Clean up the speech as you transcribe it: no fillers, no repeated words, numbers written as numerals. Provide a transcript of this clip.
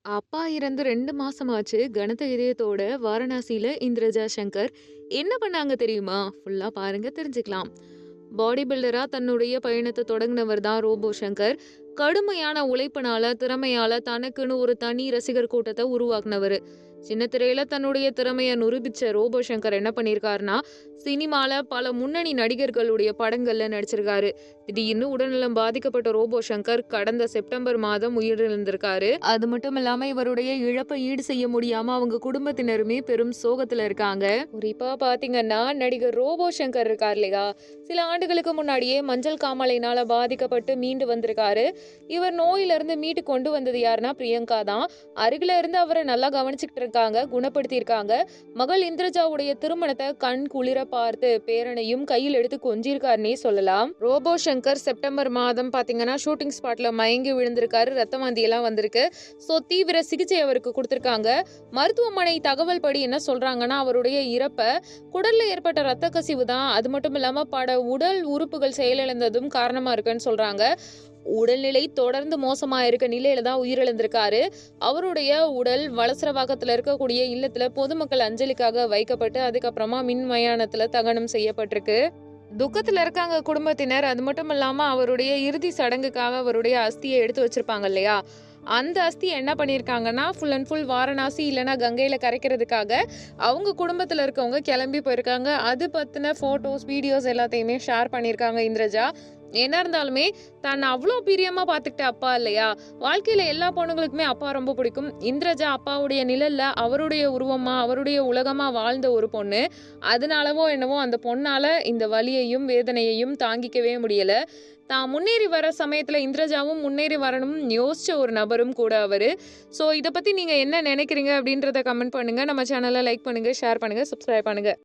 அப்பா இறந்து 2 மாசமாச்சு. கனத்த இதயத்தோட வாரணாசியில இந்திரஜா சங்கர் என்ன பண்ணாங்க தெரியுமா? ஃபுல்லா பாருங்க தெரிஞ்சுக்கலாம். பாடி பில்டரா தன்னுடைய பயணத்த தொடங்குனவர் தான் ரோபோ சங்கர். கடுமையான உழைப்பினால, திறமையால தனக்குன்னு ஒரு தனி ரசிகர் கூட்டத்த உருவாக்குனவரு. சின்ன திரையில தன்னுடைய திறமைய நிரூபிச்ச ரோபோ சங்கர் என்ன பண்ணியிருக்காருன்னா, சினிமால பல முன்னணி நடிகர்களுடைய படங்கள்ல நடிச்சிருக்காரு. திடீர்னு உடல்நலம் பாதிக்கப்பட்ட ரோபோ சங்கர் கடந்த செப்டம்பர் மாதம் உயிரிழந்திருக்காரு. அது மட்டும் இல்லாம இவருடைய இழப்பை ஈடு செய்ய முடியாம அவங்க குடும்பத்தினருமே பெரும் சோகத்துல இருக்காங்க. குறிப்பா பாத்தீங்கன்னா நடிகர் ரோபோ சங்கர் இருக்கார் இல்லையா, சில ஆண்டுகளுக்கு முன்னாடியே மஞ்சள் காமாலையினால பாதிக்கப்பட்டு மீண்டு வந்திருக்காரு. இவர் நோயில இருந்து மீட்டு கொண்டு வந்தது யாருன்னா பிரியங்கா தான். அருகில இருந்து அவரை நல்லா கவனிச்சுக்கிட்டு இருக்காங்க, குணப்படுத்தி இருக்காங்க. மகள் இந்திரஜாவுடைய திருமணத்தை கண் குளிர பார்த்து பேரனையும் கையில் எடுத்து கொஞ்சிருக்காருன்னே சொல்லலாம். ரோபோ சங்கர் செப்டம்பர் மாதம் பாத்தீங்கன்னா ஷூட்டிங் ஸ்பாட்ல மயங்கி விழுந்திருக்காரு. ரத்த வாந்தி எல்லாம் வந்திருக்கு. சோ தீவிர சிகிச்சை அவருக்கு கொடுத்திருக்காங்க. மருத்துவமனை தகவல் படி என்ன சொல்றாங்கன்னா, அவருடைய இறப்ப குடல்ல ஏற்பட்ட ரத்த கசிவு தான், அது மட்டும் இல்லாம பட உடல் உறுப்புகள் செயலிழந்ததும் காரணமா இருக்குன்னு சொல்றாங்க. உடல்நிலை தொடர்ந்து மோசமா இருக்க நிலையில தான் உயிரிழந்திருக்காரு. அவருடைய உடல் வளசரவாக்கத்துல இருக்கக்கூடிய இல்லத்துல பொதுமக்கள் அஞ்சலிக்காக வைக்கப்பட்டு அதுக்கப்புறமா மின் மயானத்துல தகனம் செய்யப்பட்டிருக்கு. துக்கத்துல இருக்காங்க குடும்பத்தினர். அது மட்டும் இல்லாம அவருடைய இறுதி சடங்குக்காக அவருடைய அஸ்தியை எடுத்து வச்சிருப்பாங்க இல்லையா, அந்த அஸ்தி என்ன பண்ணியிருக்காங்கன்னா ஃபுல் அண்ட் ஃபுல் வாரணாசி இல்லைன்னா கங்கையில கரைக்கிறதுக்காக அவங்க குடும்பத்துல இருக்கவங்க கிளம்பி போயிருக்காங்க. அது பத்தின போட்டோஸ் வீடியோஸ் எல்லாத்தையுமே ஷேர் பண்ணியிருக்காங்க இந்திரஜா. என்ன இருந்தாலுமே தான் அவ்வளோ பிரியமா பார்த்துக்கிட்ட அப்பா இல்லையா, வாழ்க்கையில எல்லா பொண்ணுங்களுக்குமே அப்பா ரொம்ப பிடிக்கும். இந்திரஜா அப்பாவுடைய நிழல்ல அவருடைய உருவமா அவருடைய உலகமா வாழ்ந்த ஒரு பொண்ணு. அதனாலவோ என்னவோ அந்த பொண்ணால இந்த வலியையும் வேதனையையும் தாங்கிக்கவே முடியல. தான் முன்னேறி வர சமயத்துல இந்திரஜாவும் முன்னேறி வரணும் யோசிச்ச ஒரு நபரும் கூட அவரு. ஸோ இதை பத்தி நீங்க என்ன நினைக்கிறீங்க அப்படின்றத கமெண்ட் பண்ணுங்க. நம்ம சேனலை லைக் பண்ணுங்க, ஷேர் பண்ணுங்க, சப்ஸ்கிரைப் பண்ணுங்க.